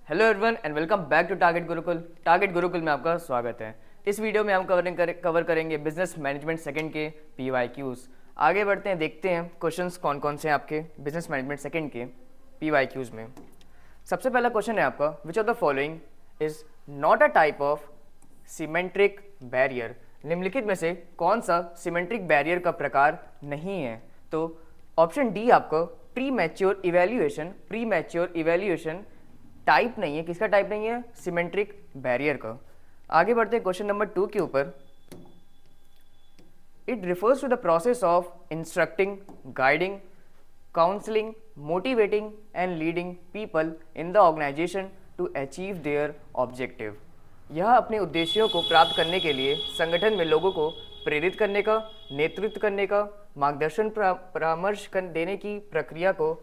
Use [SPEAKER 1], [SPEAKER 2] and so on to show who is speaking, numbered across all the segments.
[SPEAKER 1] Hello everyone and welcome back to target Gurukul. Target Gurukul में आपका स्वागत है। इस वीडियो में हम कवर करेंगे बिजनेस मैनेजमेंट सेकंड के PYQs। आगे बढ़ते हैं, देखते हैं क्वेश्चंस कौन कौन से हैं आपके बिजनेस मैनेजमेंट सेकंड के PYQs में। सबसे पहला क्वेश्चन है आपका, विच of the following is not a type of symmetric barrier. निम्नलिखित में से कौन सा सिमेट्रिक बैरियर का प्रकार नहीं है? तो ऑप्शन डी आपको प्री मैच्योर इवेल्युएशन टाइप नहीं है। किसका टाइप नहीं है? सिमेट्रिक बैरियर का। आगे बढ़ते हैं क्वेश्चन नंबर 2 के ऊपर। It refers to the process of instructing, guiding, counselling, motivating and leading people in the organisation to achieve their objective. यह अपने उद्देश्यों को प्राप्त करने के लिए संगठन में लोगों को प्रेरित करने का, नेतृत्व करने का, मार्गदर्शन परामर्श देने की प्रक्रिया को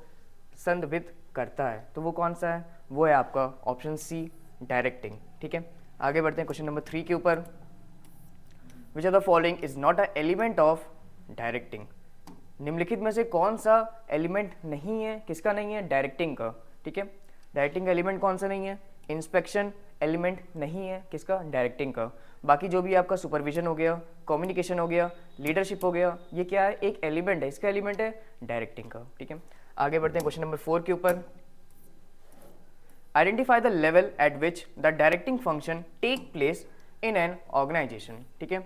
[SPEAKER 1] संदर्भित करता है। तो वो कौन सा है? वो है आपका ऑप्शन सी, डायरेक्टिंग। ठीक है, आगे बढ़ते हैं क्वेश्चन नंबर 3 के ऊपर। Which of the following is not a element of directing. निम्नलिखित में से कौन सा एलिमेंट नहीं है? किसका नहीं है? डायरेक्टिंग का। ठीक है, डायरेक्टिंग का एलिमेंट कौन सा नहीं है? इंस्पेक्शन एलिमेंट नहीं है। किसका? डायरेक्टिंग का। बाकी जो भी आपका सुपरविजन हो गया, कम्युनिकेशन हो गया, लीडरशिप हो गया, ये क्या है? एक एलिमेंट है। इसका एलिमेंट है डायरेक्टिंग का। ठीक है, आगे बढ़ते हैं क्वेश्चन नंबर 4 के ऊपर। Identify the level at which the directing function take place in an organisation. ठीक है,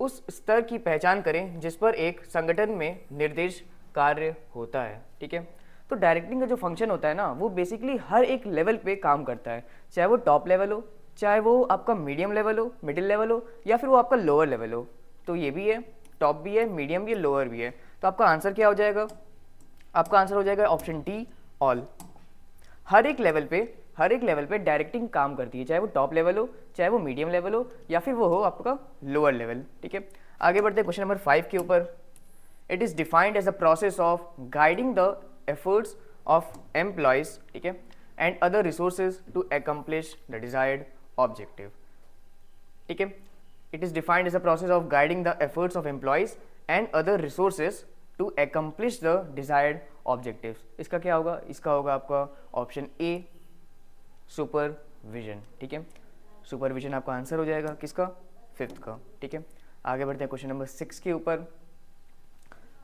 [SPEAKER 1] उस स्तर की पहचान करें जिस पर एक संगठन में निर्देश कार्य होता है। ठीक है, तो डायरेक्टिंग का जो फंक्शन होता है ना, वो बेसिकली हर एक लेवल पे काम करता है, चाहे वो टॉप लेवल हो, चाहे वो आपका मीडियम लेवल हो, मिडिल लेवल हो, या फिर वो आपका लोअर लेवल हो। तो ये भी है, टॉप भी है, मीडियम भी है, लोअर भी है। तो आपका आंसर क्या हो जाएगा? आपका आंसर हो जाएगा ऑप्शन डी, ऑल। हर एक लेवल पे डायरेक्टिंग काम करती है, चाहे वो टॉप लेवल हो, चाहे वो मीडियम लेवल हो, या फिर वो हो आपका लोअर लेवल। ठीक है, आगे बढ़ते हैं क्वेश्चन नंबर 5 के ऊपर। It is defined as a process of guiding the efforts of employees, ठीक है, and other resources to accomplish the desired objective. ठीक है, it is defined as a process of guiding the efforts of employees and other resources to accomplish the desired objectives. इसका क्या होगा? इसका होगा आपका ऑप्शन ए, सुपरविजन। ठीक है, सुपरविजन आपका आंसर हो जाएगा किसका? 5th का। ठीक है, आगे बढ़ते हैं क्वेश्चन नंबर 6 के ऊपर।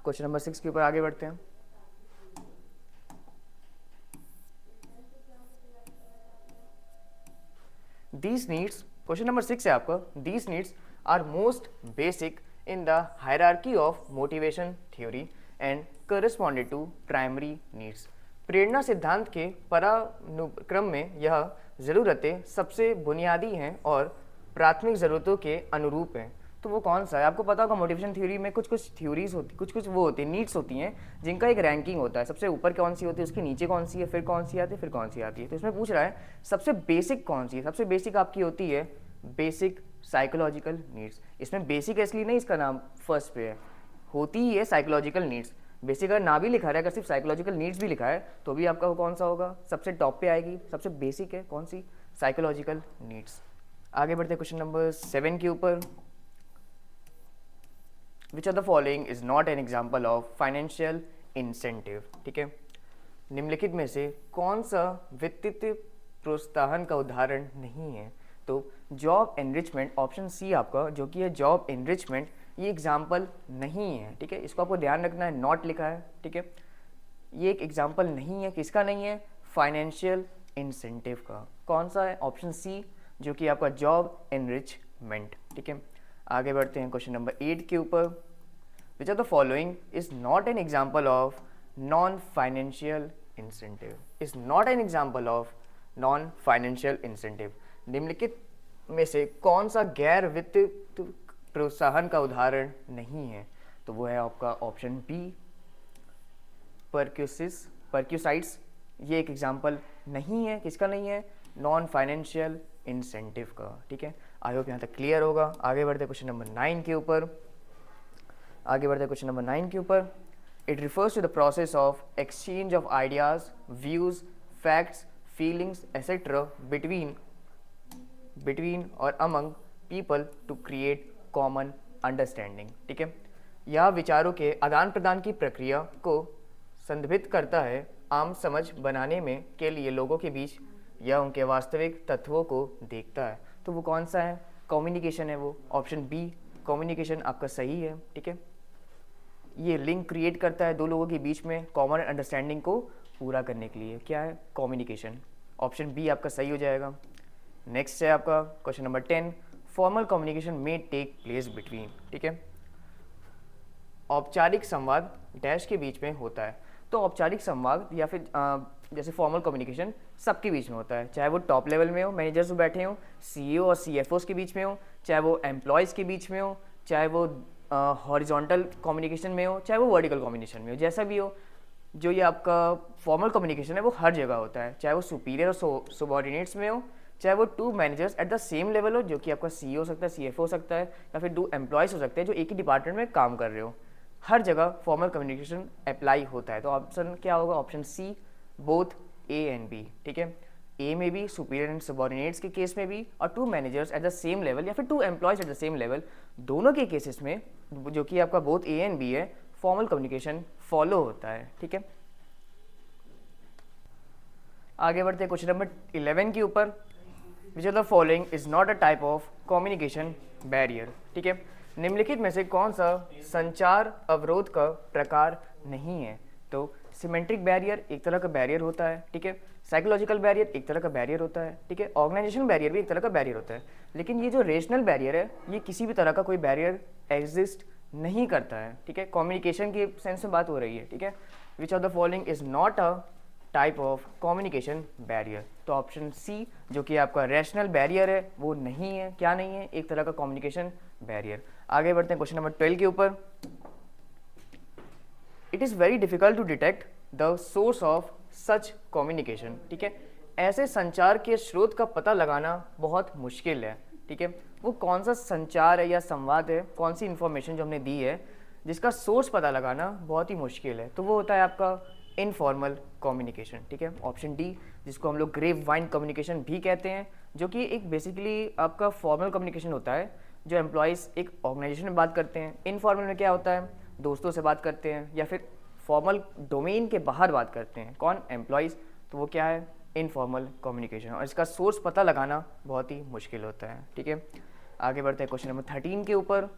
[SPEAKER 1] क्वेश्चन नंबर 6 के ऊपर आगे बढ़ते हैं। These needs, क्वेश्चन नंबर 6 है आपका, these needs are most basic in the hierarchy of motivation theory and corresponded to primary needs। प्रेरणा सिद्धांत के पदानुक्रम में यह ज़रूरतें सबसे बुनियादी हैं और प्राथमिक ज़रूरतों के अनुरूप हैं। तो वो कौन सा है? आपको पता होगा मोटिवेशन थ्योरी में कुछ कुछ थ्योरीज होती, कुछ वो होती है, नीड्स होती हैं, जिनका एक रैंकिंग होता है। सबसे ऊपर कौन सी होती है, उसके नीचे कौन सी है, फिर कौन सी आती है, फिर कौन सी आती है। तो इसमें पूछ रहा है सबसे बेसिक कौन सी है? सबसे बेसिक आपकी होती है बेसिक साइकोलॉजिकल नीड्स। इसमें बेसिक इसलिए नहीं इसका नाम फर्स्ट पे है, होती ही है साइकोलॉजिकल नीड्स। बेसिक अगर ना भी लिखा है, अगर सिर्फ साइकोलॉजिकल नीड्स भी लिखा है, तो भी आपका वो कौन सा होगा? सबसे टॉप पे आएगी। सबसे बेसिक है कौन सी? Psychological needs. आगे बढ़ते हैं क्वेश्चन नंबर 7 के ऊपर। Which of the following is not an example of financial incentive. ठीक है, निम्नलिखित में से कौन सा वित्तीय प्रोत्साहन का उदाहरण नहीं है? तो जॉब एनरिचमेंट, ऑप्शन सी आपका जो कि है जॉब एनरिचमेंट, ये एग्जाम्पल नहीं है। ठीक है, इसको आपको ध्यान रखना है, नॉट लिखा है। ठीक है, ये एक एग्जाम्पल नहीं है। किसका नहीं है? फाइनेंशियल इंसेंटिव का। कौन सा है? ऑप्शन सी जो कि आपका जॉब एनरिचमेंट। ठीक है, आगे बढ़ते हैं क्वेश्चन नंबर 8 के ऊपर। Which of the following is not an example of non financial incentive. Is not an example of non financial incentive. निम्नलिखित में से कौन सा गैर वित्तीय प्रोत्साहन का उदाहरण नहीं है? तो वो है आपका ऑप्शन बी, परक्यूसाइड्स। ये एक एग्जाम्पल नहीं है। किसका नहीं है? नॉन फाइनेंशियल इंसेंटिव का। ठीक है, आई होप यहाँ तक क्लियर होगा। आगे बढ़ते क्वेश्चन नंबर 9 के ऊपर। It refers to the process of exchange of ideas, views, facts, feelings etcetera between और among people to create common understanding. ठीक है, यह विचारों के आदान प्रदान की प्रक्रिया को संदर्भित करता है, आम समझ बनाने में के लिए लोगों के बीच या उनके वास्तविक तत्वों को देखता है। तो वो कौन सा है? कम्युनिकेशन है वो। ऑप्शन बी कम्युनिकेशन आपका सही है। ठीक है, ये लिंक क्रिएट करता है दो लोगों के बीच में कॉमन अंडरस्टैंडिंग को पूरा करने के लिए। क्या है? कम्युनिकेशन। ऑप्शन बी आपका सही हो जाएगा। नेक्स्ट है आपका क्वेश्चन नंबर 10, फॉर्मल कम्युनिकेशन में टेक प्लेस बिटवीन। ठीक है, औपचारिक संवाद डैश के बीच में होता है। तो औपचारिक संवाद या फिर जैसे फॉर्मल कम्युनिकेशन सबके बीच में होता है, चाहे वो टॉप लेवल में हो, मैनेजर्स बैठे हो, सीईओ और सीएफओस के बीच में हो, चाहे वो एम्प्लॉयज़ के बीच में हो, चाहे वो हॉरिजॉन्टल कम्युनिकेशन में हो, चाहे वो वर्टिकल कम्युनिकेशन में हो, जैसा भी हो, जो ये आपका फॉर्मल कम्युनिकेशन है वो हर जगह होता है, चाहे वो सुपीरियर और सबॉर्डिनेट्स में हो, चाहे वो two managers at the same level हो, जो कि आपका सीईओ हो सकता है, सीएफओ हो सकता है, या फिर 2 एम्प्लॉयज़ हो सकते हैं जो एक ही डिपार्टमेंट में काम कर रहे हो। हर जगह फॉर्मल कम्युनिकेशन अप्लाई होता है। तो ऑप्शन क्या होगा? Option C, both A and B. ठीक है, ए में भी सुपीरियर एंड सबॉर्डिनेट्स के केस में भी, और 2 managers at the same level या फिर 2 employees at the same level, दोनों के केसेस में जो कि आपका बोथ ए एंड बी है, फॉर्मल कम्युनिकेशन फॉलो होता है। ठीक है, आगे बढ़ते हैं क्वेश्चन नंबर 11 के ऊपर। Which of the following is not a type of communication barrier. ठीक है, निम्नलिखित में से कौन सा संचार अवरोध का प्रकार नहीं है? तो सिमेंट्रिक बैरियर एक तरह का बैरियर होता है। ठीक है, साइकोलॉजिकल बैरियर एक तरह का बैरियर होता है। ठीक है, ऑर्गेनाइजेशन बैरियर भी एक तरह का बैरियर होता है। लेकिन ये जो रेशनल बैरियर है, ये किसी भी तरह का कोई बैरियर एग्जिस्ट नहीं करता है। ठीक है, कम्युनिकेशन के सेंस में बात हो रही है। ठीक है, विच of the following is not a type of communication barrier. तो ऑप्शन सी जो कि आपका रैशनल बैरियर है वो नहीं है। क्या नहीं है? एक तरह का कम्युनिकेशन बैरियर। आगे बढ़ते हैं क्वेश्चन नंबर 12 के ऊपर। It is very difficult to detect the source of such communication. ठीक है, ऐसे संचार के स्रोत का पता लगाना बहुत मुश्किल है। ठीक है, वो कौन सा संचार है या संवाद है, कौन सी इंफॉर्मेशन जो हमने दी है जिसका सोर्स पता लगाना बहुत ही मुश्किल है, तो वो होता है आपका इनफॉर्मल कम्युनिकेशन। ठीक है, ऑप्शन डी जिसको हम लोग ग्रेप वाइन कम्युनिकेशन भी कहते हैं, जो कि एक बेसिकली आपका फॉर्मल कम्युनिकेशन होता है जो एम्प्लॉयज़ एक ऑर्गेनाइजेशन में बात करते हैं। इनफॉर्मल में क्या होता है? दोस्तों से बात करते हैं या फिर फॉर्मल डोमेन के बाहर बात करते हैं। कौन? एम्प्लॉयज़। तो वो क्या है? इनफॉर्मल कम्युनिकेशन, और इसका सोर्स पता लगाना बहुत ही मुश्किल होता है। ठीक है, आगे बढ़ते हैं क्वेश्चन नंबर 13 के ऊपर।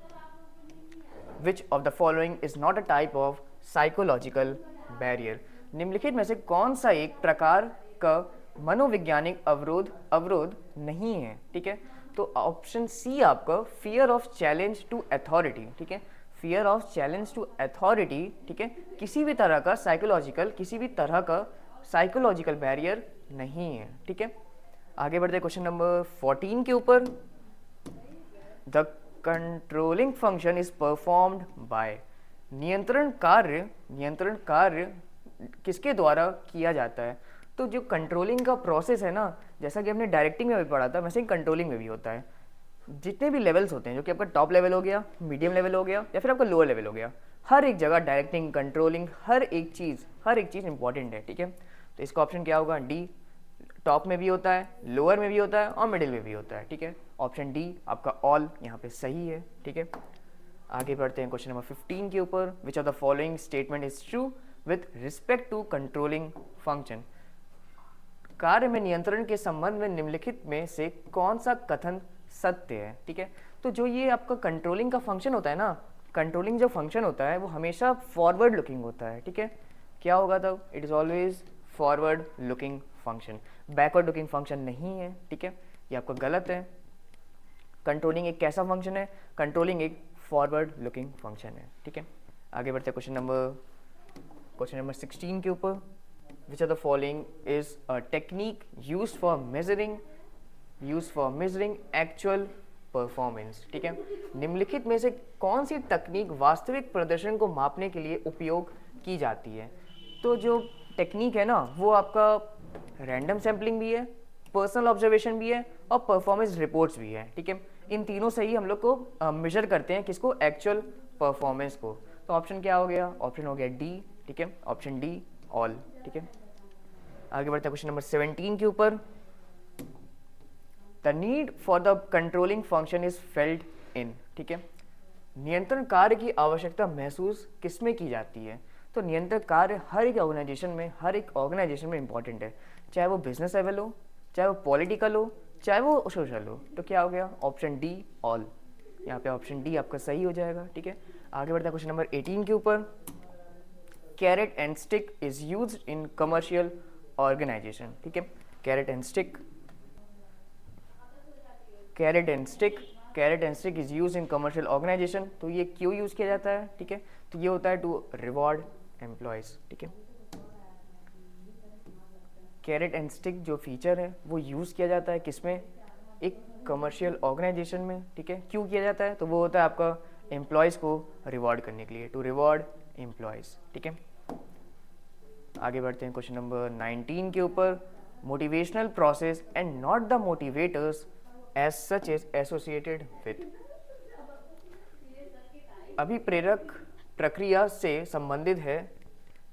[SPEAKER 1] Which of the following is not a type of psychological barrier. निम्नलिखित में से कौन सा एक प्रकार का मनोवैज्ञानिक अवरोध नहीं है? ठीक है, तो ऑप्शन सी आपका fear of challenge to authority. ठीक है, fear of challenge to authority. ठीक है, किसी भी तरह का साइकोलॉजिकल बैरियर नहीं है। ठीक है, आगे बढ़ते क्वेश्चन नंबर 14 के ऊपर। The controlling function is performed by. नियंत्रण कार्य किसके द्वारा किया जाता है? तो जो कंट्रोलिंग का प्रोसेस है ना, जैसा कि हमने डायरेक्टिंग में भी पढ़ा था, वैसे ही कंट्रोलिंग में भी होता है। जितने भी लेवल्स होते हैं, जो कि आपका टॉप लेवल हो गया, मीडियम लेवल हो गया या फिर आपका लोअर लेवल हो गया, हर एक जगह डायरेक्टिंग, कंट्रोलिंग, हर एक चीज़ इंपॉर्टेंट है। ठीक है, तो इसका ऑप्शन क्या होगा? डी। टॉप में भी होता है, लोअर में भी होता है और मिडिल में भी होता है। ठीक है, ऑप्शन डी आपका ऑल यहाँ पे सही है। ठीक है, आगे बढ़ते हैं क्वेश्चन नंबर 15 के ऊपर। Which of the following statement is true with respect to controlling function. कार्य में नियंत्रण के संबंध में निम्नलिखित में से कौन सा कथन सत्य है? ठीक है, तो जो ये आपका कंट्रोलिंग का फंक्शन होता है ना, कंट्रोलिंग जो फंक्शन होता है वो हमेशा फॉरवर्ड लुकिंग होता है। ठीक है, क्या होगा तब? It is always forward looking function, backward looking function नहीं है। ठीक है, ये आपका गलत है। कंट्रोलिंग एक कैसा फंक्शन है? कंट्रोलिंग एक फॉरवर्ड लुकिंग फंक्शन है। ठीक है, आगे बढ़ते क्वेश्चन नंबर 16 के ऊपर। Which of the following is a technique used for measuring actual performance. ठीक है, निम्नलिखित में से कौन सी तकनीक वास्तविक प्रदर्शन को मापने के लिए उपयोग की जाती है? तो जो टेक्निक है ना, वो आपका रैंडम सैम्पलिंग भी है, पर्सनल ऑब्जर्वेशन भी है और परफॉर्मेंस रिपोर्ट्स भी है। ठीक है, इन तीनों से ही हम लोग को मेजर करते हैं किसको? एक्चुअल परफॉर्मेंस को। तो ऑप्शन क्या हो गया? ऑप्शन हो गया डी। ठीक है, ऑप्शन डी ऑल। ठीक है, आगे बढ़ते हैं क्वेश्चन नंबर 17 के ऊपर। The need for the controlling function is felt in. ठीक है, नियंत्रण कार्य की आवश्यकता महसूस किसमें की जाती है? तो नियंत्रण कार्य हर एक ऑर्गेनाइजेशन में इंपॉर्टेंट है, चाहे वो बिजनेस लेवल हो, चाहे वो पॉलिटिकल हो चाहे वो सोशल हो। तो क्या हो गया, ऑप्शन डी ऑल। यहाँ पे ऑप्शन डी आपका सही हो जाएगा। ठीक है, आगे बढ़ते हैं क्वेश्चन नंबर 18 के ऊपर। Carrot and stick is used in commercial organisation. ठीक है, carrot and stick, carrot and stick, carrot and stick is use in commercial organisation. तो ये क्यों यूज किया जाता है? ठीक है, तो ये होता है टू रिवॉर्ड एम्प्लॉयज। ठीक है, कैरेट एंड स्टिक जो फीचर है वो यूज़ किया जाता है किसमें, एक कमर्शियल ऑर्गेनाइजेशन में। ठीक है, क्यों किया जाता है? तो वो होता है आपका एम्प्लॉयज़ को रिवॉर्ड करने के लिए, टू रिवॉर्ड एम्प्लॉयज़। ठीक है, आगे बढ़ते हैं क्वेश्चन नंबर 19 के ऊपर। Motivational process and not the motivators as such is associated with. अभिप्रेरक प्रक्रिया से संबंधित है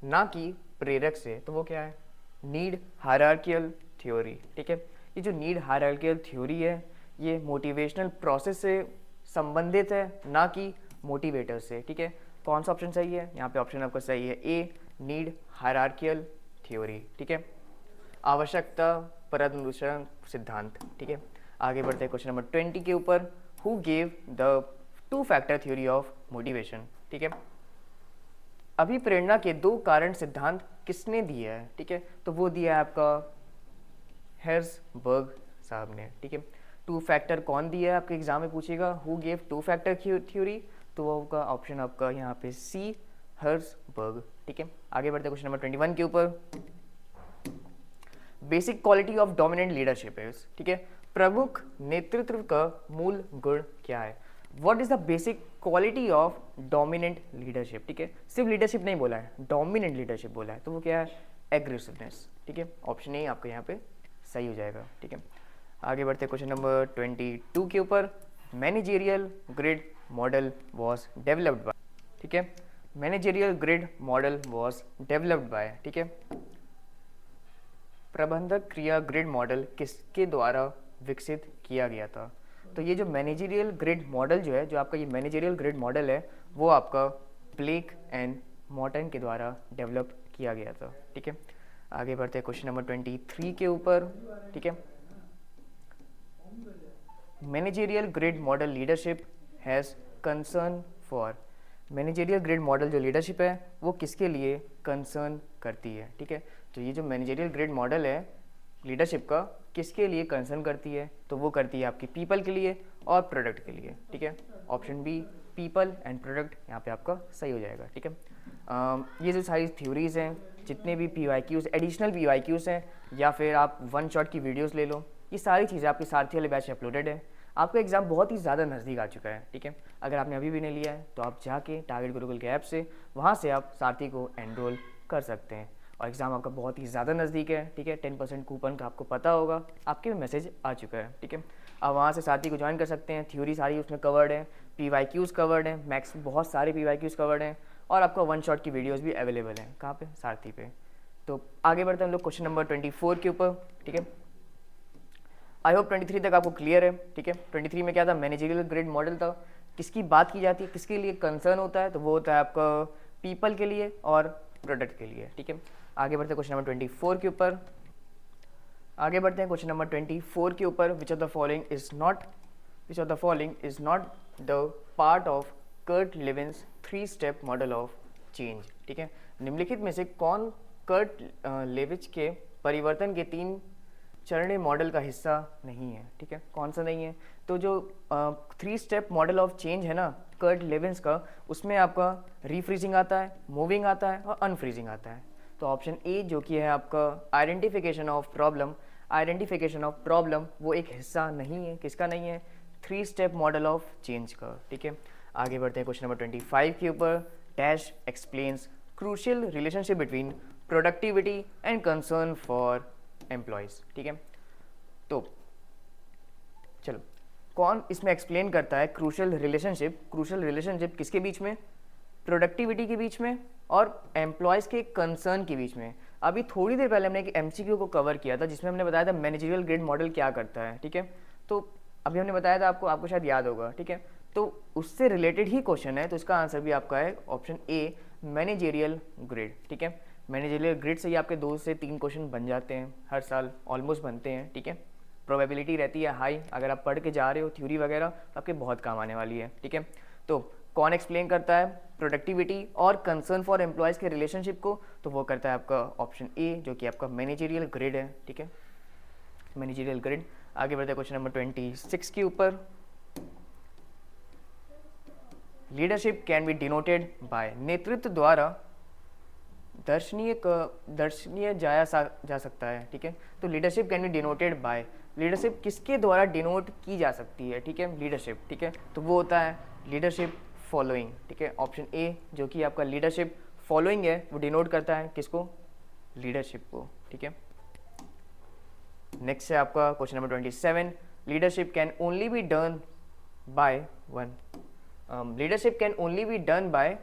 [SPEAKER 1] ना कि प्रेरक से। तो वो क्या है, नीड हायरार्कियल थ्योरी। ठीक है, ये जो नीड हायरार्कियल थ्योरी है ये मोटिवेशनल प्रोसेस से संबंधित है ना कि मोटिवेटर से। ठीक है, कौन सा ऑप्शन सही है? यहाँ पे ऑप्शन आपका सही है ए, नीड हायरार्कियल थ्योरी। ठीक है, आवश्यकता परनुसरण सिद्धांत। ठीक है, आगे बढ़ते हैं क्वेश्चन नंबर 20 के ऊपर। Who gave the two factor theory of motivation. ठीक है, अभिप्रेरणा के दो कारण सिद्धांत किसने दिया है? ठीक है, तो वो दिया है आपका हेर्ज़बर्ग साहब ने। ठीक है, टू फैक्टर कौन दिया है आपके एग्जाम में पूछेगा, who gave two factor theory, तो वो का ऑप्शन आपका यहाँ पे सी, हेर्ज़बर्ग। ठीक है, आगे बढ़ते हैं क्वेश्चन नंबर 21 के ऊपर। Basic quality of dominant leadership is. ठीक है, प्रमुख नेतृत्व का मूल गुण क्या है? What is the basic quality of dominant leadership. ठीक है, सिर्फ लीडरशिप नहीं बोला है, डोमिनेंट लीडरशिप बोला है, तो वो क्या है, एग्रेसिवनेस। ठीक है, ऑप्शन ए आपका यहाँ पे सही हो जाएगा। ठीक है, आगे बढ़ते हैं क्वेश्चन नंबर 22 के ऊपर। Managerial grid model was developed by. ठीक है, managerial grid model was developed by. ठीक है, प्रबंधक क्रिया ग्रिड मॉडल किसके द्वारा विकसित किया गया था? तो ये जो मैनेजेरियल ग्रिड मॉडल जो है, जो आपका ये मैनेजेरियल ग्रिड मॉडल है, वो आपका ब्लेक एंड मॉर्टन के द्वारा डेवलप किया गया था। ठीक है, आगे बढ़ते हैं क्वेश्चन नंबर 23 के ऊपर। ठीक है, managerial grid model leadership has concern for. Managerial grid model जो लीडरशिप है वो किसके लिए कंसर्न करती है? ठीक है, तो ये जो मैनेजेरियल ग्रिड मॉडल है लीडरशिप का किसके लिए कंसर्न करती है? तो वो करती है आपकी पीपल के लिए और प्रोडक्ट के लिए। ठीक है, option B, people and product यहाँ पे आपका सही हो जाएगा। ठीक है, ये जो सारी थ्योरीज़ हैं, जितने भी PYQs, एडिशनल PYQs हैं, या फिर आप वन शॉट की वीडियोस ले लो, ये सारी चीज़ें आपके सारथी वाले बैच में अपलोडेड है। आपका एग्ज़ाम बहुत ही ज़्यादा नज़दीक आ चुका है। ठीक है, अगर आपने अभी भी नहीं लिया है तो आप जाके टारगेट गुरुकुल के ऐप से वहाँ से आप सारथी को एनरोल कर सकते हैं, और एग्ज़ाम आपका बहुत ही ज़्यादा नज़दीक है। ठीक है, 10% कूपन का आपको पता होगा, आपके भी मैसेज आ चुका है। ठीक है, आप वहाँ से सारथी को ज्वाइन कर सकते हैं। थ्योरी सारी उसमें कवर्ड है, PYQs कवर्ड है, मैक्स बहुत सारे PYQs कवर्ड हैं, और आपका वन शॉट की वीडियोज़ भी अवेलेबल हैं। कहाँ पे? सारथी पे। तो आगे बढ़ते हैं हम लोग क्वेश्चन नंबर 24 के ऊपर। ठीक है, आई होप 23 तक आपको क्लियर है। ठीक है, 23 में क्या था, मैनेजेरियल ग्रिड मॉडल था। किसकी बात की जाती है, किसके लिए कंसर्न होता है? तो वो होता है आपका पीपल के लिए और प्रोडक्ट के लिए। ठीक है, आगे बढ़ते हैं क्वेश्चन नंबर 24 के ऊपर। आगे बढ़ते हैं क्वेश्चन नंबर 24 के ऊपर। Which of the following is not the part of Kurt Lewin's 3 step model of change. ठीक है, निम्नलिखित में से कौन कर्ट लेविच के परिवर्तन के 3 चरणीय मॉडल का हिस्सा नहीं है? ठीक है, कौन सा नहीं है? तो जो 3 स्टेप मॉडल ऑफ चेंज है ना कर्ट लेविन्स का, उसमें आपका रीफ्रीजिंग आता है, मूविंग आता है और अनफ्रीजिंग आता है। तो ऑप्शन ए जो कि है आपका identification of problem, identification of problem वो एक हिस्सा नहीं है। किसका नहीं है? 3 स्टेप मॉडल ऑफ चेंज का। ठीक है, आगे बढ़ते हैं क्वेश्चन नंबर 25 के ऊपर। Dash explains crucial relationship between productivity and concern for employees. ठीक है, तो चलो कौन इसमें एक्सप्लेन करता है क्रूशियल रिलेशनशिप किसके बीच में? प्रोडक्टिविटी के बीच में और एम्प्लॉयज़ के कंसर्न के बीच में। अभी थोड़ी देर पहले हमने एक MCQ को कवर किया था जिसमें हमने बताया था मैनेजरियल ग्रिड मॉडल क्या करता है। ठीक है, तो अभी हमने बताया था आपको शायद याद होगा। ठीक है, तो उससे रिलेटेड ही क्वेश्चन है, तो इसका आंसर भी आपका है ऑप्शन ए, मैनेजेरियल ग्रिड। ठीक है, मैनेजरियल ग्रिड से ही आपके 2 से 3 क्वेश्चन बन जाते हैं, हर साल ऑलमोस्ट बनते हैं, ठीक है। प्रोबेबिलिटी रहती है हाई, अगर आप पढ़ के जा रहे हो थ्योरी वगैरह तो आपके बहुत काम आने वाली है, ठीक है। तो कौन एक्सप्लेन करता है प्रोडक्टिविटी और कंसर्न फॉर एम्प्लॉयज़ के रिलेशनशिप को, तो वो करता है आपका ऑप्शन ए, जो कि आपका मैनेजरियल ग्रिड है, ठीक है, मैनेजरियल ग्रिड। आगे बढ़ते हैं क्वेश्चन नंबर 26 के ऊपर। Leadership can be denoted by, नेतृत्व द्वारा दर्शनीय जा सकता है, ठीक है। तो leadership can be denoted by, leadership किसके द्वारा डिनोट की जा सकती है, ठीक है, लीडरशिप, ठीक है। तो वो होता है लीडरशिप फॉलोइंग, ठीक है, ऑप्शन ए, जो कि आपका लीडरशिप फॉलोइंग है, वो डिनोट करता है किसको, लीडरशिप को, ठीक है। नेक्स्ट है आपका question number 27। Leadership can only be done by one, leadership can only be done by,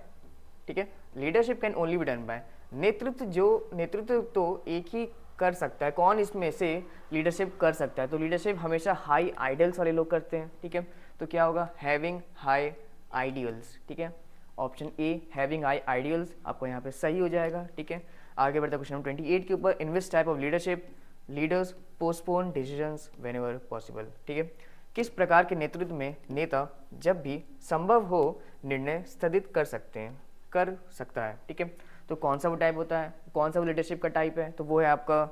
[SPEAKER 1] ठीक है, leadership can only be done by, नेतृत्व तो एक ही कर सकता है, कौन इसमें से लीडरशिप कर सकता है, तो लीडरशिप हमेशा हाई आइडियल्स वाले लोग करते हैं, ठीक है। तो क्या होगा, हैविंग हाई आइडियल्स, ठीक है, option A having high ideals आपको यहाँ पे सही हो जाएगा, ठीक है। आगे बढ़ता है क्वेश्चन नंबर 28 के ऊपर। In which type of leadership leaders postpone decisions whenever possible, ठीक है, किस प्रकार के नेतृत्व में नेता जब भी संभव हो निर्णय स्थगित कर सकता है, ठीक है। तो कौन सा वो टाइप होता है, कौन सा वो लीडरशिप का टाइप है, तो वो है आपका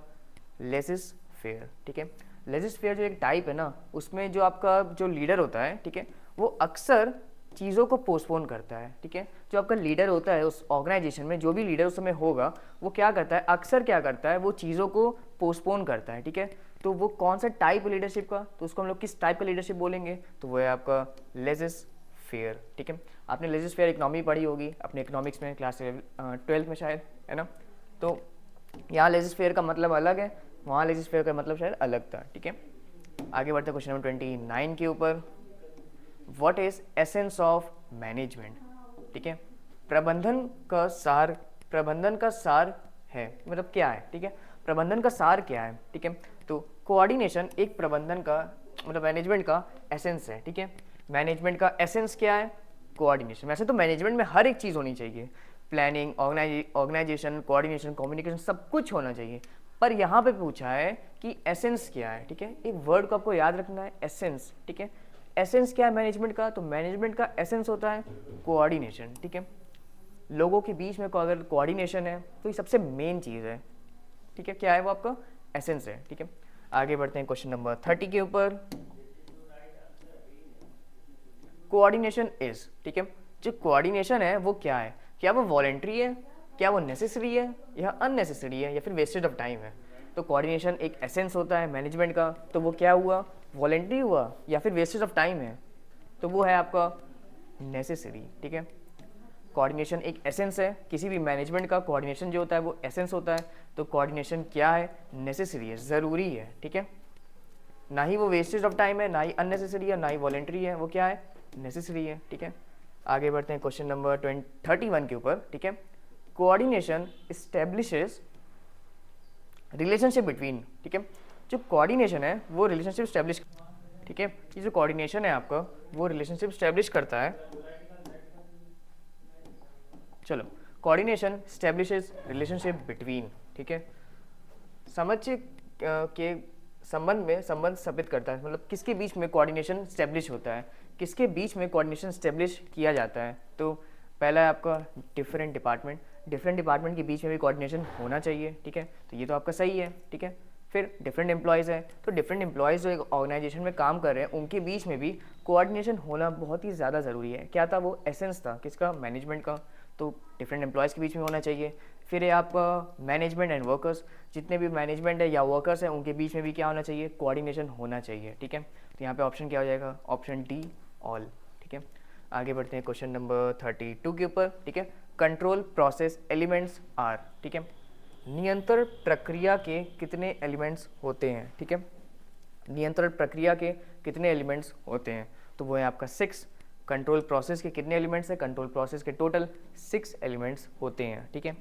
[SPEAKER 1] लेसिस फेयर, ठीक है। लेसिस फेयर जो एक टाइप है ना, उसमें जो आपका जो लीडर होता है, ठीक है, वो अक्सर चीज़ों को पोस्टपोन करता है, ठीक है। जो आपका लीडर होता है उस ऑर्गेनाइजेशन में, जो भी लीडर उस समय होगा, वो क्या करता है, अक्सर क्या करता है, वो चीज़ों को पोस्टपोन करता है, ठीक है। तो वो कौन सा टाइप लीडरशिप का, तो उसको हम लोग किस टाइप का लीडरशिप बोलेंगे, तो वो है आपका लेसिस फेयर, ठीक है। आपने लेजिस फेयर इकोनॉमी पढ़ी होगी अपने इकोनॉमिक्स में, क्लास 12 में शायद, है ना। तो यहाँ लेजिस फेयर का मतलब अलग है, वहाँ लेजिस फेयर का मतलब शायद अलग था, ठीक है। आगे बढ़ते क्वेश्चन नंबर 29 के ऊपर। What is essence of management, ठीक है, प्रबंधन का सार है, मतलब क्या है, ठीक है, प्रबंधन का सार क्या है, ठीक है। तो कोऑर्डिनेशन एक प्रबंधन का मतलब मैनेजमेंट का एसेंस है, ठीक है। मैनेजमेंट का एसेंस क्या है, कोऑर्डिनेशन। वैसे तो मैनेजमेंट में हर एक चीज़ होनी चाहिए, प्लानिंग, ऑर्गेनाइजेशन, कोऑर्डिनेशन, कम्युनिकेशन, सब कुछ होना चाहिए, पर यहाँ पे पूछा है कि एसेंस क्या है, ठीक है। एक वर्ड को आपको याद रखना है, एसेंस, ठीक है। एसेंस क्या है मैनेजमेंट का, तो मैनेजमेंट का एसेंस होता है कोऑर्डिनेशन, ठीक है। लोगों के बीच में अगर कोऑर्डिनेशन है तो ये सबसे मेन चीज़ है, ठीक है। क्या है वो आपका एसेंस है, ठीक है। आगे बढ़ते हैं क्वेश्चन नंबर 30 के ऊपर। कोऑर्डिनेशन इज, ठीक है, जो कोऑर्डिनेशन है वो क्या है, क्या वो वॉलेंट्री है, क्या वो नेसेसरी है या अननेसेसरी है या फिर वेस्टेज ऑफ टाइम है। तो कोऑर्डिनेशन एक एसेंस होता है मैनेजमेंट का, तो वो क्या हुआ, वॉलेंट्री हुआ या फिर वेस्टेज ऑफ टाइम है, तो वो है आपका नेसेसरी, ठीक है। कोऑर्डिनेशन एक एसेंस है किसी भी मैनेजमेंट का, कोऑर्डिनेशन जो होता है वो एसेंस होता है। तो कोऑर्डिनेशन क्या है, नेसेसरी है, ज़रूरी है, ठीक है। ना ही वो वेस्टेज ऑफ टाइम है, ना ही अननेसेसरी है, ना ही वॉलेंट्री है, वो क्या है, नेसेसरी है, ठीक है। आगे बढ़ते हैं क्वेश्चन नंबर 31 के ऊपर, ठीक है। कोऑर्डिनेशन एस्टेब्लिशेस रिलेशनशिप बिटवीन, ठीक है, जो कोऑर्डिनेशन है वो रिलेशनशिप स्टैब्लिश, ठीक है, ये जो कोऑर्डिनेशन है आपका वो रिलेशनशिप स्टैब्लिश करता है। चलो, कोऑर्डिनेशन स्टैब्लिशेस रिलेशनशिप बिटवीन, ठीक है, समझ के संबंध स्थापित करता है, मतलब किसके बीच में कोऑर्डिनेशन स्टैब्लिश होता है, किसके बीच में कोऑर्डिनेशन स्टैब्लिश किया जाता है। तो पहला है आपका डिफरेंट डिपार्टमेंट के बीच में भी कोऑर्डिनेशन होना चाहिए, ठीक है, तो ये तो आपका सही है, ठीक है। फिर डिफरेंट एम्प्लॉयज़ है, तो डिफरेंट एम्प्लॉयज़ जो एक ऑर्गेनाइजेशन में काम कर रहे हैं उनके बीच में भी कोऑर्डिनेशन होना बहुत ही ज़्यादा ज़रूरी है। क्या था वो, एसेंस था किसका, मैनेजमेंट का, तो डिफरेंट एम्प्लॉयज़ के बीच में होना चाहिए। फिर है आपका मैनेजमेंट एंड वर्कर्स, जितने भी मैनेजमेंट है या वर्कर्स हैं उनके बीच में भी क्या होना चाहिए, कोऑर्डिनेशन होना चाहिए, ठीक है। तो यहाँ पे ऑप्शन क्या हो जाएगा, ऑप्शन डी, ऑल, ठीक है। आगे बढ़ते हैं क्वेश्चन नंबर 32 के ऊपर, ठीक है। कंट्रोल प्रोसेस एलिमेंट्स आर, ठीक है, नियंत्रण प्रक्रिया के कितने एलिमेंट्स होते हैं, ठीक है, नियंत्रण प्रक्रिया के कितने एलिमेंट्स होते हैं, तो वो है आपका 6। कंट्रोल प्रोसेस के कितने एलिमेंट्स हैं, कंट्रोल प्रोसेस के टोटल 6 एलिमेंट्स होते हैं, ठीक है।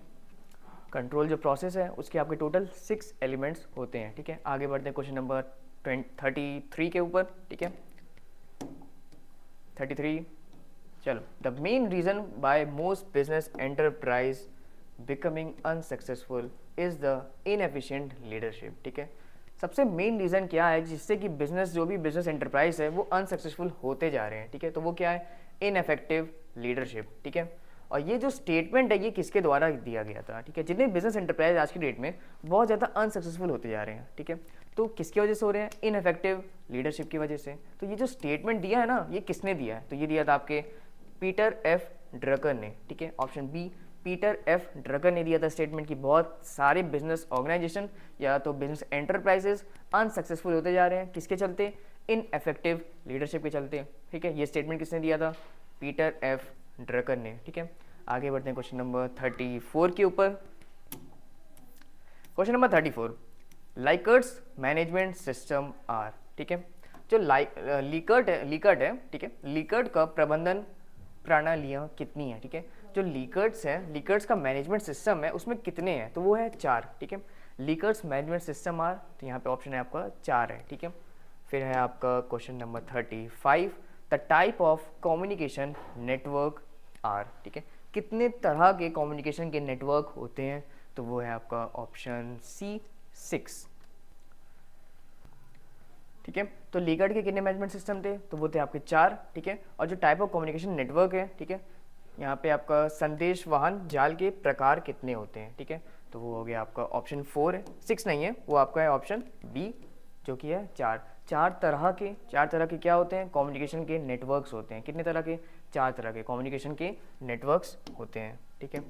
[SPEAKER 1] कंट्रोल जो प्रोसेस है उसके आपके टोटल 6 एलिमेंट्स होते हैं, ठीक है। आगे बढ़ते हैं क्वेश्चन नंबर 33 के ऊपर, ठीक है, 33। चलो, the main reason by most business enterprise becoming unsuccessful is the inefficient leadership. ठीक है, सबसे मेन रीज़न क्या है जिससे कि बिजनेस, जो भी बिजनेस एंटरप्राइज है वो अनसक्सेसफुल होते जा रहे हैं। ठीक है, तो वो क्या है, इनएफेक्टिव लीडरशिप। ठीक है, और ये जो स्टेटमेंट है ये किसके द्वारा दिया गया था? ठीक है, जितने बिजनेस एंटरप्राइज आज की डेट में बहुत ज़्यादा अनसक्सेसफुल होते जा रहे हैं। ठीक है, तो किसकी वजह से हो रहे हैं? इनएफेक्टिव लीडरशिप की वजह से। तो ये जो स्टेटमेंट दिया है ना, ये किसने दिया है? तो ये दिया था आपके पीटर एफ ड्रकर ने। ठीक है, option B, Peter F Drucker ने दिया था स्टेटमेंट की बहुत सारे बिजनेस ऑर्गेनाइजेशन या तो बिजनेस एंटरप्राइजेस अनसक्सेसफुल होते जा रहे हैं। किसके चलते? इनएफेक्टिव लीडरशिप के चलते। ठीक है, ये स्टेटमेंट किसने दिया था? पीटर एफ ड्रकर ने। ठीक है, आगे बढ़ते हैं क्वेश्चन नंबर 34 के ऊपर। Question number 34, Likert's management system are. ठीक है, जो लीकर्ट है, ठीक है, लीकर्ट का प्रबंधन प्रणालियाँ कितनी है? ठीक है, जो लीकर्ट्स है, लीकर्ट्स का मैनेजमेंट सिस्टम है उसमें कितने हैं? तो वो है 4। ठीक है, लीकर्ट्स मैनेजमेंट सिस्टम आर, तो यहाँ पे ऑप्शन है आपका 4 है। ठीक है, फिर है आपका question number 35, the type of communication network are. ठीक है, कितने तरह के कम्युनिकेशन के नेटवर्क होते हैं? तो वो है आपका ऑप्शन सी, 6। ठीक है, तो लीकर्ट के कितने मैनेजमेंट सिस्टम थे? तो वो थे आपके 4। ठीक है, और जो टाइप ऑफ कम्युनिकेशन नेटवर्क है, ठीक है, यहाँ पे आपका संदेश वाहन जाल के प्रकार कितने होते हैं? ठीक है, तो वो हो गया आपका ऑप्शन 4 है, 6 नहीं है, वो आपका है ऑप्शन बी जो कि है 4। 4 तरह के क्या होते हैं? कम्युनिकेशन के नेटवर्क्स होते हैं। कितने तरह के? 4 तरह के कम्युनिकेशन के नेटवर्क्स होते हैं। ठीक है,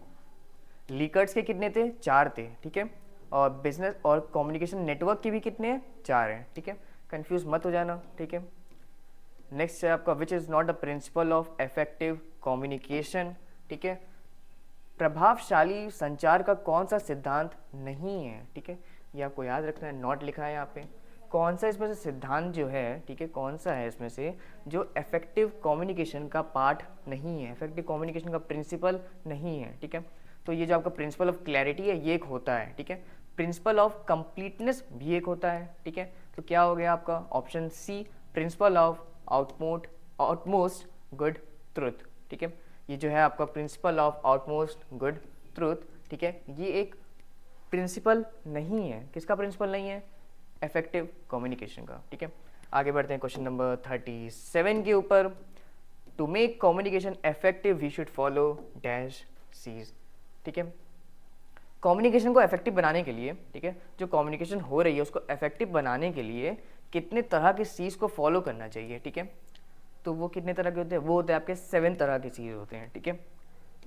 [SPEAKER 1] लीकर्ट्स के कितने थे? 4 थे। ठीक है, और बिजनेस और कम्युनिकेशन नेटवर्क के भी कितने हैं? 4 हैं। ठीक है, कंफ्यूज मत हो जाना। ठीक है, नेक्स्ट है आपका which is not the principle of effective communication. ठीक है, प्रभावशाली संचार का कौन सा सिद्धांत नहीं है? ठीक है, ये आपको याद रखना है, नॉट लिखा है यहाँ पे। कौन सा इसमें से सिद्धांत जो है, ठीक है, कौन सा है इसमें से जो इफेक्टिव कम्युनिकेशन का पार्ट नहीं है, इफेक्टिव कम्युनिकेशन का प्रिंसिपल नहीं है? ठीक है, तो ये जो आपका प्रिंसिपल ऑफ क्लैरिटी है ये एक होता है। ठीक है, प्रिंसिपल ऑफ कंप्लीटनेस भी एक होता है। ठीक है, तो क्या हो गया आपका option C, principle of outmost good truth. ठीक है, ये जो है आपका principle of outmost good truth, ठीक है, ये एक प्रिंसिपल नहीं है। किसका प्रिंसिपल नहीं है? इफेक्टिव कम्युनिकेशन का। ठीक है, आगे बढ़ते हैं क्वेश्चन नंबर 37 के ऊपर। To make communication effective we should follow dash Cs. ठीक है, कम्युनिकेशन को इफेक्टिव बनाने के लिए, ठीक है, जो कम्युनिकेशन हो रही है उसको इफेक्टिव बनाने के लिए कितने तरह के सीज को फॉलो करना चाहिए? ठीक है, तो वो कितने तरह के होते हैं? वो होते हैं आपके 7 तरह के सीज होते हैं। ठीक है,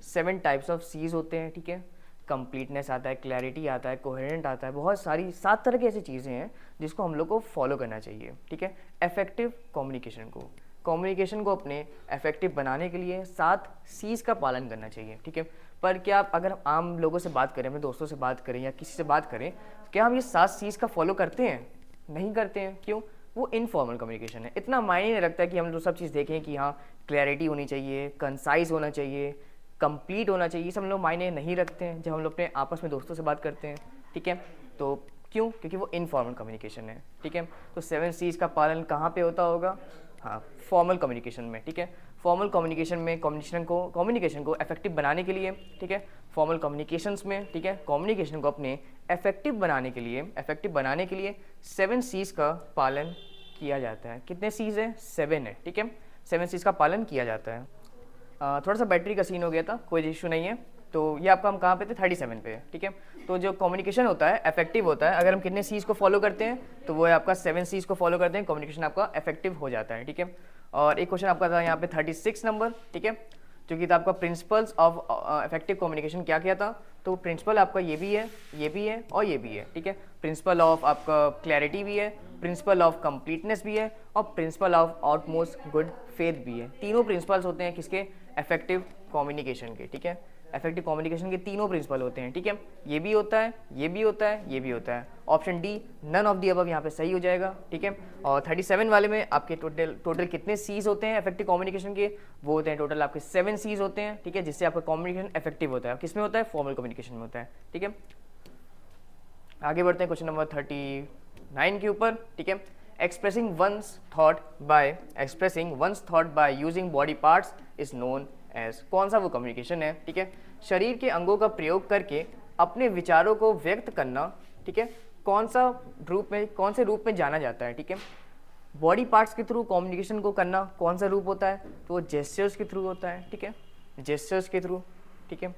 [SPEAKER 1] 7 टाइप्स ऑफ सीज होते हैं। ठीक है, कंप्लीटनेस आता है, क्लैरिटी आता है, कोहेरेंट आता है, बहुत सारी 7 तरह की ऐसी चीज़ें हैं जिसको हम लोग को फॉलो करना चाहिए। ठीक है, इफेक्टिव कम्युनिकेशन को अपने इफेक्टिव बनाने के लिए 7 सीज का पालन करना चाहिए। ठीक है, पर क्या आप अगर आम लोगों से बात करें, अपने दोस्तों से बात करें या किसी से बात करें, क्या हम ये 7 सीज का फॉलो करते हैं? नहीं करते हैं। क्यों? वो इनफॉर्मल कम्युनिकेशन है, इतना मायने नहीं रखता कि हम जो सब चीज़ देखें कि हाँ क्लैरिटी होनी चाहिए, कंसाइज होना चाहिए, कंप्लीट होना चाहिए, सब लोग मायने नहीं रखते हैं जब हम लोग अपने आपस में दोस्तों से बात करते हैं। ठीक है, तो क्यों? क्योंकि वो इनफॉर्मल कम्युनिकेशन है। ठीक है, तो 7 सीज का पालन कहाँ पे होता होगा? हाँ, फॉर्मल कम्युनिकेशन में। ठीक है, फॉर्मल कम्युनिकेशन में कम्युनिकेशन को इफेक्टिव बनाने के लिए, ठीक है, फॉर्मल कम्युनिकेशंस में, ठीक है, कम्युनिकेशन को अपने इफेक्टिव बनाने के लिए 7 सीज का पालन किया जाता है। कितने सीज है? 7 है। ठीक है, 7 सीज का पालन किया जाता है। थोड़ा सा बैटरी का सीन हो गया था, कोई इशू नहीं है। तो ये आपका हम कहाँ पे थे? 37 पे। ठीक है, तो जो कम्युनिकेशन होता है इफेक्टिव होता है अगर हम कितने सीज को फॉलो करते हैं, तो वो है आपका 7 सीज को फॉलो करते हैं, कम्युनिकेशन आपका इफेक्टिव हो जाता है। ठीक है, और एक क्वेश्चन आपका था यहाँ पे 36 नंबर, ठीक है, जो कि था आपका प्रिंसिपल्स ऑफ इफेक्टिव कम्युनिकेशन। क्या किया था? तो प्रिंसिपल आपका ये भी है, ये भी है और ये भी है। ठीक है, प्रिंसिपल ऑफ आपका क्लैरिटी भी है, प्रिंसिपल ऑफ कंप्लीटनेस भी है और principal of outmost good faith भी है। तीनों प्रिंसिपल्स होते हैं किसके? इफेक्टिव कम्युनिकेशन के। ठीक है, इफेक्टिव कम्युनिकेशन के तीनों प्रिंसिपल होते हैं। ठीक है, ये भी होता है, ये भी होता है, ये भी होता है। Option D, none of the above यहाँ पे सही हो जाएगा। ठीक है, और 37 वाले में आपके टोटल कितने सीज होते हैं इफेक्टिव कम्युनिकेशन के? वो होते हैं टोटल आपके 7 सीज होते हैं। ठीक है, जिससे आपका कम्युनिकेशन इफेक्टिव होता है। किसमें होता है? फॉर्मल कम्युनिकेशन में होता है। ठीक है, आगे बढ़ते हैं क्वेश्चन नंबर 39 के ऊपर। ठीक है, expressing one's thought by using body parts is known as. कौन सा वो कम्युनिकेशन है? ठीक है, शरीर के अंगों का प्रयोग करके अपने विचारों को व्यक्त करना, ठीक है, कौन से रूप में जाना जाता है, ठीक है। बॉडी पार्ट्स के थ्रू कम्युनिकेशन को करना कौन सा रूप होता है, तो वो जेस्चर्स के थ्रू होता है, ठीक है, जेस्चर्स के थ्रू, ठीक है।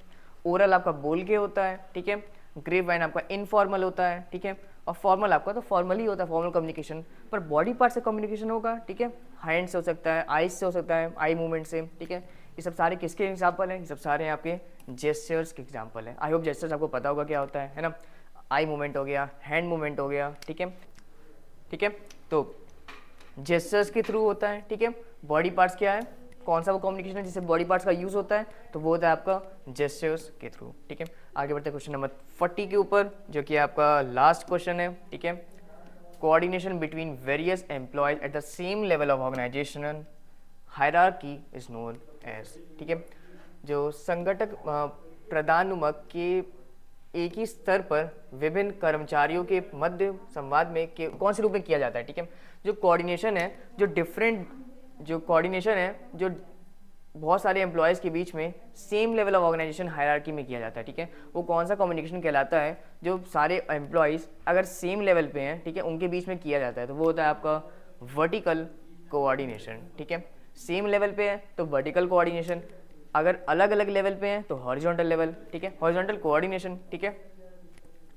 [SPEAKER 1] ओरल आपका बोल के होता है, ठीक है। ग्रेप वाइन आपका इनफॉर्मल होता है, ठीक है, और फॉर्मल आपका तो फॉर्मली होता है, फॉर्मल कम्युनिकेशन। पर बॉडी पार्ट से कम्युनिकेशन होगा, ठीक है, हैंड से हो सकता है, आईज से हो सकता है, आई मूवमेंट से, ठीक है। ये सब सारे किसके एग्जाम्पल हैं, ये सब सारे आपके जेस्चर्स के एग्जाम्पल हैं। आई होप जेस्चर्स आपको पता होगा क्या होता है ना। आई मूवमेंट हो गया, हैंड मूवमेंट हो गया, ठीक है, ठीक है। तो जेस्चर्स के थ्रू होता है, ठीक है। बॉडी पार्ट्स क्या है, कौन सा वो कम्युनिकेशन है जिससे बॉडी पार्ट्स का यूज होता है, तो वो होता है आपका जेस्चर्स के थ्रू, ठीक है। आगे बढ़ते हैं क्वेश्चन नंबर 40 के ऊपर, जो कि आपका लास्ट क्वेश्चन है, ठीक है। Coordination between various employees at the same level of organisational hierarchy is known as, ठीक है। जो संगठक प्रधानुमक के एक ही स्तर पर विभिन्न कर्मचारियों के मध्य संवाद में कौन से रूप में किया जाता है, ठीक है। जो कोऑर्डिनेशन है, जो बहुत सारे एम्प्लॉयज़ के बीच में same level of organisation hierarchy में किया जाता है, ठीक है। वो कौन सा कम्युनिकेशन कहलाता है, जो सारे एम्प्लॉयज़ अगर सेम लेवल पे हैं, ठीक है, उनके बीच में किया जाता है, तो वो होता है आपका वर्टिकल कोऑर्डिनेशन, ठीक है। सेम लेवल पे है तो वर्टिकल कोऑर्डिनेशन, अगर अलग अलग लेवल पे हैं तो हॉरिजॉन्टल लेवल, ठीक है, हॉरिजॉन्टल कोऑर्डिनेशन, ठीक है।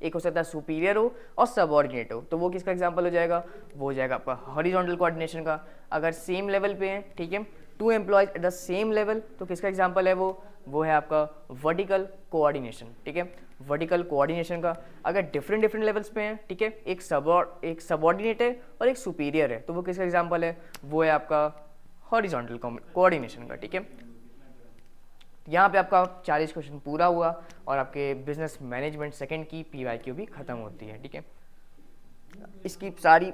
[SPEAKER 1] एक हो सकता है सुपीरियर हो और सबऑर्डिनेट हो, तो वो किसका एग्जांपल हो जाएगा, वो हो जाएगा आपका हॉरिजॉन्टल कोऑर्डिनेशन का। अगर सेम लेवल पे हैं, ठीक है, two employees at the same level, तो किसका एग्जांपल है वो है आपका वर्टिकल कोऑर्डिनेशन, ठीक है, वर्टिकल कोऑर्डिनेशन का। अगर डिफरेंट लेवल्स पे हैं, ठीक है, एक सबऑर्डिनेट है और एक सुपीरियर है, तो वो किसका एग्जांपल है, वो है आपका हॉरिजॉन्टल कोऑर्डिनेशन का, ठीक है। यहाँ पे आपका 40 क्वेश्चन पूरा हुआ और आपके बिजनेस मैनेजमेंट सेकंड की PYQ भी खत्म होती है, ठीक है। इसकी सारी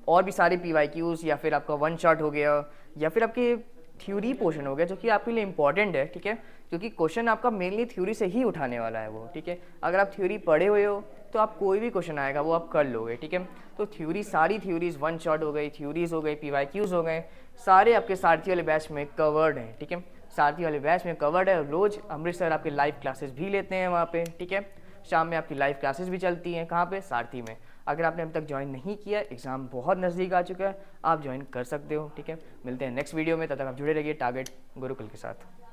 [SPEAKER 1] और भी सारे PYQs या फिर आपका वन शॉट हो गया या फिर आपके थ्योरी पोर्शन हो गया, जो कि आपके लिए इंपॉर्टेंट है, ठीक है, क्योंकि क्वेश्चन आपका मेनली थ्योरी से ही उठाने वाला है वो, ठीक है। अगर आप थ्योरी पढ़े हुए हो तो आप कोई भी क्वेश्चन आएगा वो आप कर लोगे, ठीक है। तो सारी थ्योरीज वन शॉट हो गई, थ्योरीज हो गई, PYQs हो गए, सारे आपके सारथी वाले बैच में कवर्ड हैं, ठीक है, सारथी वाले बैच में कवर्ड है। रोज़ अमृतसर आपके लाइव क्लासेस भी लेते हैं वहाँ पे, ठीक है। शाम में आपकी लाइव क्लासेस भी चलती हैं, कहाँ पे, सारथी में। अगर आपने अभी तक ज्वाइन नहीं किया, एग्जाम बहुत नज़दीक आ चुका है, आप ज्वाइन कर सकते हो, ठीक है। मिलते हैं नेक्स्ट वीडियो में, तब तक आप जुड़े रहिए टारगेट गुरुकुल के साथ।